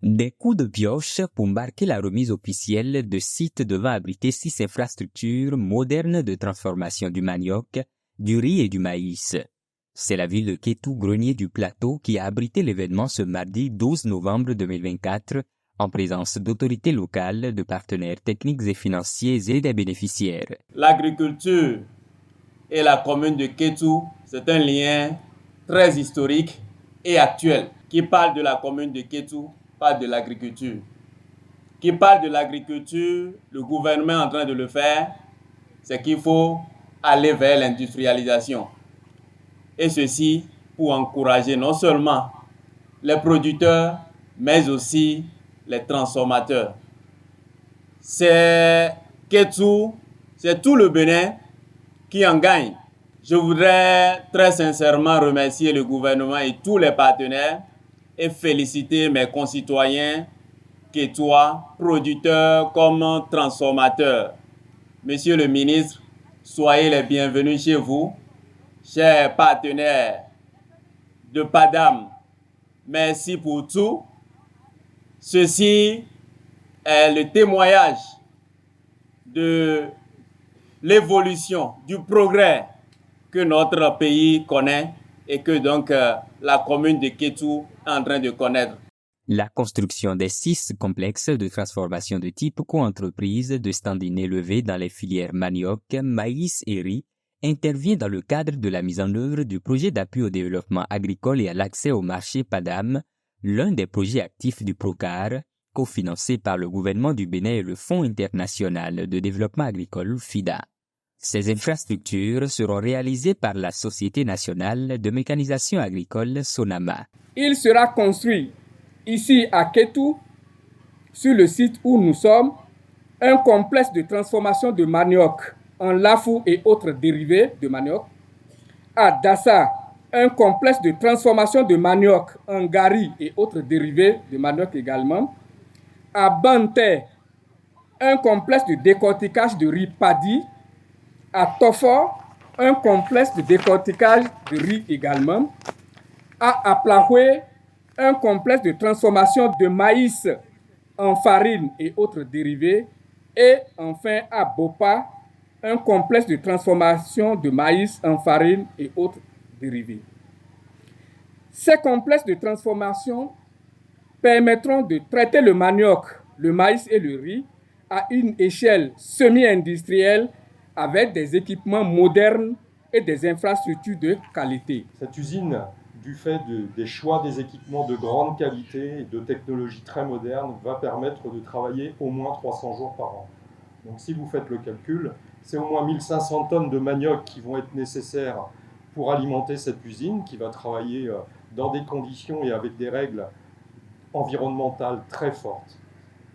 Des coups de pioche pour marquer la remise officielle de sites devant abriter 6 infrastructures modernes de transformation du manioc, du riz et du maïs. C'est la ville de Kétou, grenier du plateau, qui a abrité l'événement ce mardi 12 novembre 2024 en présence d'autorités locales, de partenaires techniques et financiers et des bénéficiaires. L'agriculture et la commune de Kétou, c'est un lien très historique et actuel. Qui parle de la commune de Kétou parle de l'agriculture. Qui parle de l'agriculture, le gouvernement est en train de le faire, c'est qu'il faut aller vers l'industrialisation. Et ceci pour encourager non seulement les producteurs, mais aussi les transformateurs. C'est Kétou, c'est tout le Bénin qui en gagne. Je voudrais très sincèrement remercier le gouvernement et tous les partenaires et féliciter mes concitoyens kétois, producteurs comme transformateurs. Monsieur le ministre, soyez les bienvenus chez vous. Chers partenaires de PADAM, merci pour tout. Ceci est le témoignage de l'évolution, du progrès que notre pays connaît et que donc la commune de Kétou est en train de connaître. La construction des 6 complexes de transformation de type co-entreprise de standing élevé dans les filières manioc, maïs et riz intervient dans le cadre de la mise en œuvre du projet d'appui au développement agricole et à l'accès au marché PADAM, l'un des projets actifs du PROCAR, cofinancé par le gouvernement du Bénin et le Fonds international de développement agricole FIDA. Ces infrastructures seront réalisées par la Société nationale de mécanisation agricole SONAMA. Il sera construit ici à Kétou, sur le site où nous sommes, un complexe de transformation de manioc en lafou et autres dérivés de manioc. À Dassa, un complexe de transformation de manioc en gari et autres dérivés de manioc également. À Banté, un complexe de décortiquage de riz paddy. À Tofor, un complexe de décortiquage de riz également. À Aplahoué, un complexe de transformation de maïs en farine et autres dérivés. Et enfin à Bopa, un complexe de transformation de maïs en farine et autres dérivés. Ces complexes de transformation permettront de traiter le manioc, le maïs et le riz à une échelle semi-industrielle avec des équipements modernes et des infrastructures de qualité. Cette usine, du fait des choix des équipements de grande qualité et de technologies très modernes, va permettre de travailler au moins 300 jours par an. Donc si vous faites le calcul, c'est au moins 1500 tonnes de manioc qui vont être nécessaires pour alimenter cette usine qui va travailler dans des conditions et avec des règles environnementales très fortes.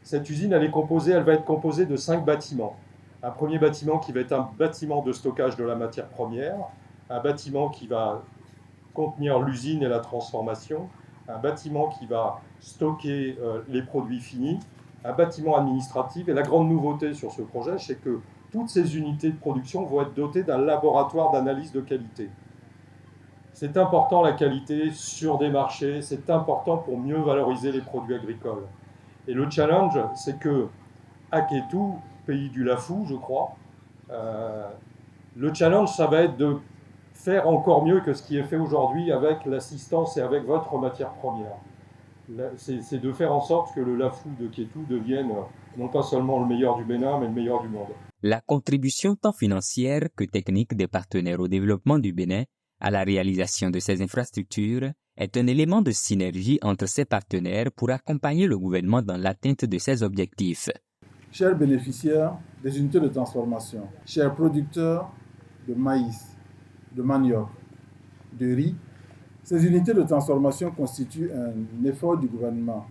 Cette usine, elle va être composée de 5 bâtiments. Un premier bâtiment qui va être un bâtiment de stockage de la matière première, un bâtiment qui va contenir l'usine et la transformation, un bâtiment qui va stocker les produits finis, un bâtiment administratif. Et la grande nouveauté sur ce projet, c'est que toutes ces unités de production vont être dotées d'un laboratoire d'analyse de qualité. C'est important la qualité sur des marchés, c'est important pour mieux valoriser les produits agricoles. Et le challenge, c'est que à Kétou, pays du Lafou, je crois, le challenge, ça va être de faire encore mieux que ce qui est fait aujourd'hui avec l'assistance et avec votre matière première. C'est de faire en sorte que le Lafou de Kétou devienne non pas seulement le meilleur du Bénin, mais le meilleur du monde. La contribution tant financière que technique des partenaires au développement du Bénin à la réalisation de ces infrastructures est un élément de synergie entre ces partenaires pour accompagner le gouvernement dans l'atteinte de ses objectifs. Chers bénéficiaires des unités de transformation, chers producteurs de maïs, de manioc, de riz, ces unités de transformation constituent un effort du gouvernement,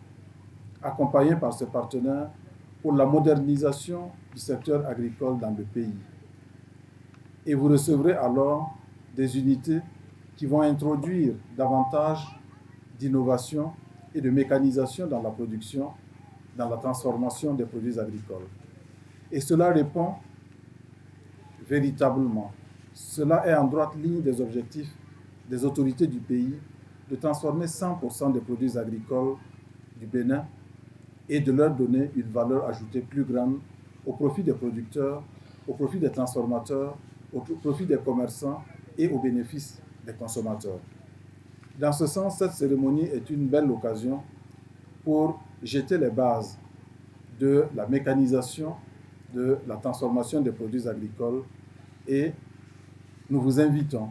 accompagné par ses partenaires pour la modernisation du secteur agricole dans le pays. Et vous recevrez alors des unités qui vont introduire davantage d'innovation et de mécanisation dans la production, dans la transformation des produits agricoles. Et cela répond véritablement, cela est en droite ligne des objectifs des autorités du pays de transformer 100% des produits agricoles du Bénin et de leur donner une valeur ajoutée plus grande au profit des producteurs, au profit des transformateurs, au profit des commerçants et au bénéfice des consommateurs. Dans ce sens, cette cérémonie est une belle occasion pour jeter les bases de la mécanisation, de la transformation des produits agricoles et nous vous invitons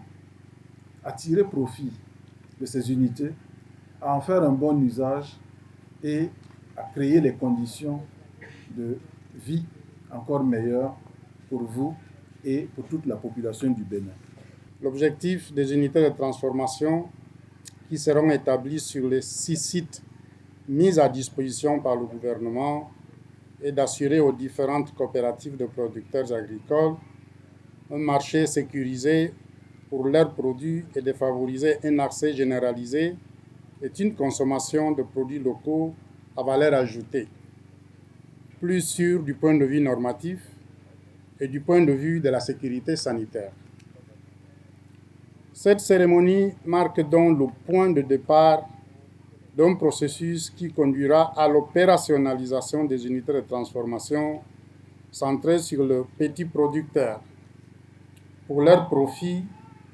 à tirer profit de ces unités, à en faire un bon usage et à créer les conditions de vie encore meilleures pour vous et pour toute la population du Bénin. L'objectif des unités de transformation qui seront établies sur les 6 sites mis à disposition par le gouvernement est d'assurer aux différentes coopératives de producteurs agricoles un marché sécurisé pour leurs produits et de favoriser un accès généralisé et une consommation de produits locaux à valeur ajoutée, plus sûr du point de vue normatif et du point de vue de la sécurité sanitaire. Cette cérémonie marque donc le point de départ d'un processus qui conduira à l'opérationnalisation des unités de transformation centrées sur le petit producteur pour leur profit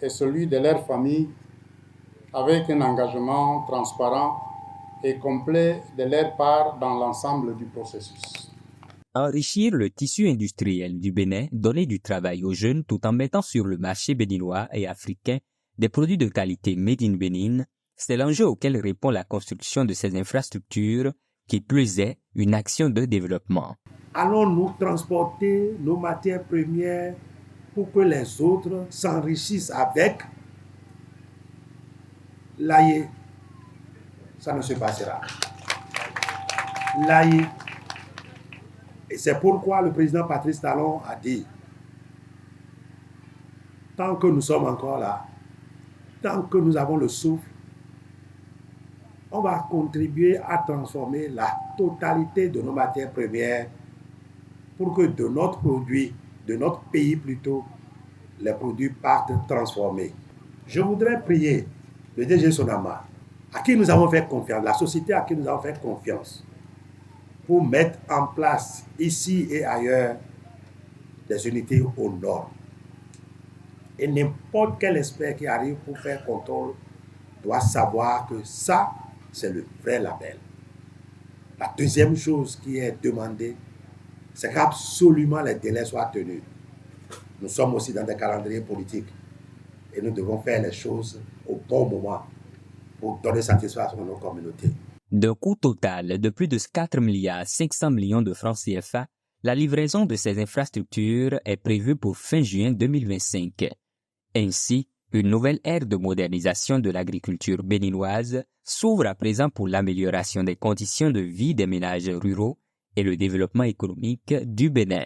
et celui de leur famille, avec un engagement transparent et complet de leur part dans l'ensemble du processus. Enrichir le tissu industriel du Bénin, donner du travail aux jeunes tout en mettant sur le marché béninois et africain des produits de qualité made in Bénin, c'est l'enjeu auquel répond la construction de ces infrastructures, qui plus est une action de développement. Allons-nous transporter nos matières premières pour que les autres s'enrichissent avec? L'aïe, ça ne se passera. L'aïe. Et c'est pourquoi le président Patrice Talon a dit, tant que nous sommes encore là, tant que nous avons le souffle, on va contribuer à transformer la totalité de nos matières premières pour que de notre produit, de notre pays plutôt, les produits partent transformés. Je voudrais prier le DG Sonama, à qui nous avons fait confiance, la société à qui nous avons fait confiance, pour mettre en place ici et ailleurs des unités aux normes. Et n'importe quel expert qui arrive pour faire contrôle doit savoir que ça, c'est le vrai label. La deuxième chose qui est demandée, c'est qu'absolument les délais soient tenus. Nous sommes aussi dans des calendriers politiques et nous devons faire les choses au bon moment pour donner satisfaction à nos communautés. D'un coût total de plus de 4 milliards 500 millions de francs CFA, la livraison de ces infrastructures est prévue pour fin juin 2025. Ainsi, une nouvelle ère de modernisation de l'agriculture béninoise s'ouvre à présent pour l'amélioration des conditions de vie des ménages ruraux et le développement économique du Bénin.